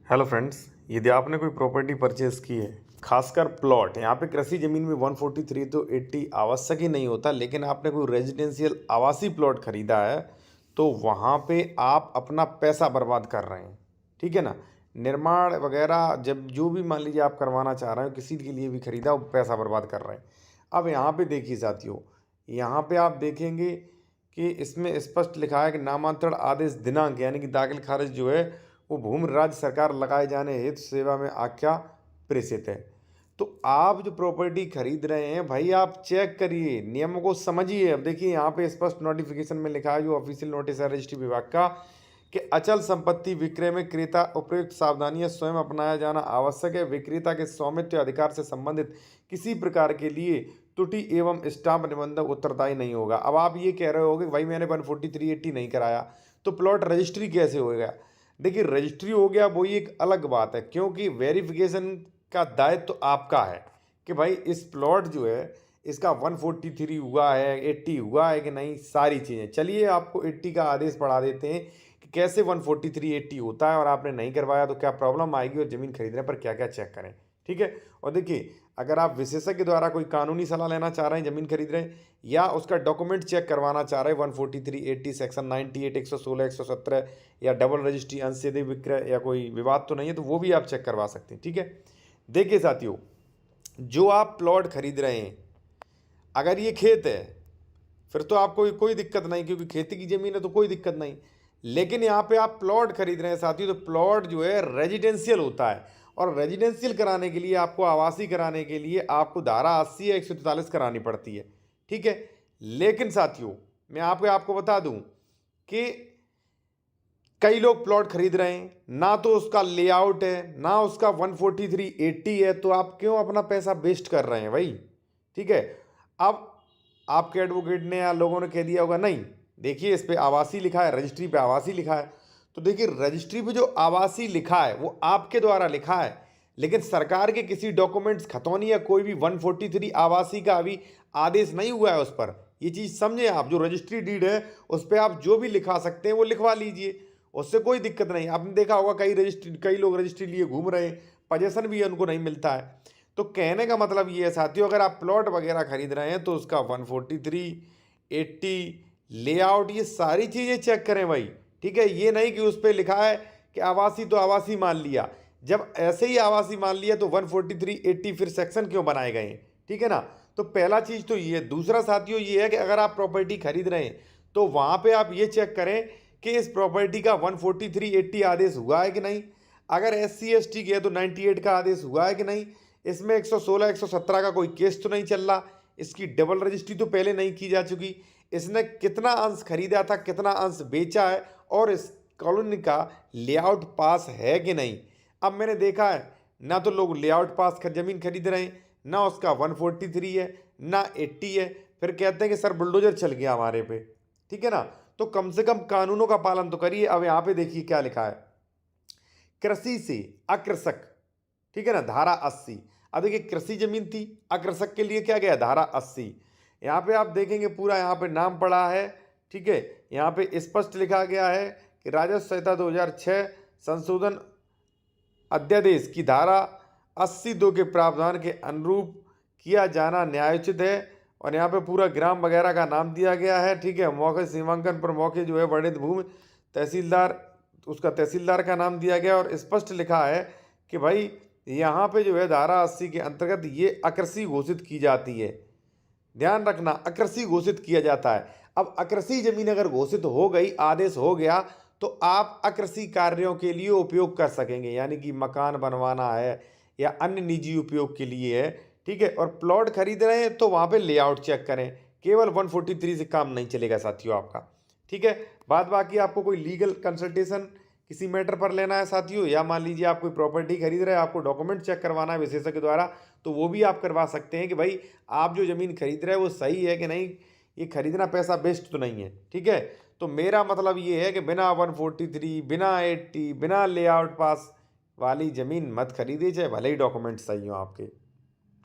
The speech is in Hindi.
हेलो फ्रेंड्स, यदि आपने कोई प्रॉपर्टी परचेज की है, खासकर प्लॉट, यहाँ पे कृषि ज़मीन में 143 तो 80 आवश्यक ही नहीं होता, लेकिन आपने कोई रेजिडेंशियल आवासीय प्लॉट खरीदा है तो वहाँ पे आप अपना पैसा बर्बाद कर रहे हैं। ठीक है ना। निर्माण वगैरह जब जो भी मान लीजिए आप करवाना चाह रहे हो, किसी के लिए भी खरीदा, वो पैसा बर्बाद कर रहे हैं। अब यहाँ पे देखिए साथियों, यहाँ पे आप देखेंगे कि इसमें स्पष्ट लिखा है कि नामांतरण आदेश दिनांक यानी कि दाखिल खारिज जो है वो भूमि राज्य सरकार लगाए जाने हेतु सेवा में आज्ञा प्रेषित है। तो आप जो प्रॉपर्टी खरीद रहे हैं भाई, आप चेक करिए, नियमों को समझिए। अब देखिए यहाँ पे स्पष्ट नोटिफिकेशन में लिखा है, जो ऑफिशियल नोटिस है रजिस्ट्री विभाग का, कि अचल संपत्ति विक्रय में क्रेता उपयुक्त सावधानियां स्वयं अपनाया जाना आवश्यक है। विक्रेता के स्वामित्व अधिकार से संबंधित किसी प्रकार के लिए त्रुटि एवं स्टाम्प निबंधक उत्तरदायी नहीं होगा। अब आप ये कह रहे होगे भाई मैंने 14380 नहीं कराया तो प्लॉट रजिस्ट्री कैसे होगा। देखिए रजिस्ट्री हो गया वो एक अलग बात है, क्योंकि वेरिफिकेशन का दायित्व तो आपका है कि भाई इस प्लॉट जो है इसका 143 हुआ है, 80 हुआ है कि नहीं, सारी चीज़ें। चलिए आपको 80 का आदेश पढ़ा देते हैं कि कैसे 143 80 होता है, और आपने नहीं करवाया तो क्या प्रॉब्लम आएगी, और ज़मीन खरीदने पर क्या क्या चेक करें। ठीक है। और देखिए अगर आप विशेषज्ञ द्वारा कोई कानूनी सलाह लेना चाह रहे हैं, ज़मीन खरीद रहे हैं, या उसका डॉक्यूमेंट चेक करवाना चाह रहे हैं 143 80 सेक्शन 98 116 117, या डबल रजिस्ट्री अंशेदे विक्रय या कोई विवाद तो नहीं है, तो वो भी आप चेक करवा सकते हैं। ठीक है। देखिए साथियों, जो आप प्लॉट खरीद रहे हैं, अगर ये खेत है फिर तो आपको कोई दिक्कत नहीं, क्योंकि खेती की ज़मीन है तो कोई दिक्कत नहीं। लेकिन यहाँ पे आप प्लॉट खरीद रहे हैं साथियों, तो प्लॉट जो है रेजिडेंशियल होता है, और रेजिडेंशियल कराने के लिए आपको, आवासीय कराने के लिए आपको धारा 80 या 143 करानी पड़ती है। ठीक है। लेकिन साथियों मैं आपको बता दूं कि कई लोग प्लॉट खरीद रहे हैं, ना तो उसका लेआउट है ना उसका 14380 है, तो आप क्यों अपना पैसा वेस्ट कर रहे हैं भाई। ठीक है। अब आपके एडवोकेट ने या लोगों ने कह दिया होगा नहीं, देखिए इस पे आवासीय लिखा है, रजिस्ट्री पे आवासीय लिखा है, तो देखिए रजिस्ट्री पे जो आवासीय लिखा है वो आपके द्वारा लिखा है, लेकिन सरकार के किसी डॉक्यूमेंट्स खतौनी या कोई भी 143 आवासीय का अभी आदेश नहीं हुआ है उस पर। ये चीज़ समझे आप, जो रजिस्ट्री डीड है उस पर आप जो भी लिखा सकते हैं वो लिखवा लीजिए, उससे कोई दिक्कत नहीं। आपने देखा होगा कई लोग रजिस्ट्री लिए घूम रहे हैं, पोजीशन भी उनको नहीं मिलता है। तो कहने का मतलब ये है साथियों, अगर आप प्लॉट वगैरह खरीद रहे हैं तो उसका 143 80 लेआउट ये सारी चीज़ें चेक करें भाई। ठीक है। ये नहीं कि उस पर लिखा है कि आवासीय तो आवासीय मान लिया, जब ऐसे ही आवासीय मान लिया तो 143 80 फिर सेक्शन क्यों बनाए गए हैं। ठीक है ना। तो पहला चीज़ तो ये है। दूसरा साथियों ये है कि अगर आप प्रॉपर्टी खरीद रहे हैं तो वहाँ पर आप ये चेक करें कि इस प्रॉपर्टी का 143 80 आदेश हुआ है कि नहीं। अगर SC ST के है तो 98 का आदेश हुआ है कि नहीं। इसमें 116 117 का कोई केस तो नहीं चल रहा। इसकी डबल रजिस्ट्री तो पहले नहीं की जा चुकी। इसने कितना अंश खरीदा था, कितना अंश बेचा है, और इस कॉलोनी का लेआउट पास है कि नहीं। अब मैंने देखा है ना तो लोग लेआउट पास ज़मीन खरीद रहे हैं, ना उसका 143 है ना 80 है, फिर कहते हैं कि सर बुलडोजर चल गया हमारे पे। ठीक है ना। तो कम से कम कानूनों का पालन तो करिए। अब यहाँ पे देखिए क्या लिखा है, कृषि से अकृषक। ठीक है ना, धारा 80। अब देखिए कृषि जमीन थी, अकृषक के लिए क्या गया, धारा 80। यहाँ पे आप देखेंगे पूरा यहाँ पे नाम पड़ा है। ठीक है। यहाँ पे स्पष्ट लिखा गया है कि राजस्व संहिता 2006 संशोधन अध्यादेश की धारा 82 के प्रावधान के अनुरूप किया जाना न्यायोचित है। और यहाँ पे पूरा ग्राम वगैरह का नाम दिया गया है। ठीक है। मौके सीमांकन पर मौके जो है वर्णित भूमि तहसीलदार, उसका तहसीलदार का नाम दिया गया, और स्पष्ट लिखा है कि भाई यहाँ पे जो है धारा 80 के अंतर्गत ये अकृषि घोषित की जाती है। ध्यान रखना, अकृषि घोषित किया जाता है। अब अकृषि जमीन अगर घोषित हो गई, आदेश हो गया, तो आप अकृषि कार्यों के लिए उपयोग कर सकेंगे, यानी कि मकान बनवाना है या अन्य निजी उपयोग के लिए है। ठीक है। और प्लॉट खरीद रहे हैं तो वहाँ पे लेआउट चेक करें, केवल 143 से काम नहीं चलेगा साथियों आपका। ठीक है। बाद बाकी आपको कोई लीगल कंसल्टेशन किसी मैटर पर लेना है साथियों, या मान लीजिए आप कोई प्रॉपर्टी खरीद रहे हैं, आपको डॉक्यूमेंट चेक करवाना है विशेषज्ञ द्वारा, तो वो भी आप करवा सकते हैं कि भाई आप जो ज़मीन खरीद रहे हैं वो सही है कि नहीं, ये खरीदना पैसा बेस्ट तो नहीं है। ठीक है। तो मेरा मतलब ये है कि बिना 143 बिना 80 बिना लेआउट पास वाली ज़मीन मत खरीदिए, चाहे भले ही डॉक्यूमेंट सही हो आपके।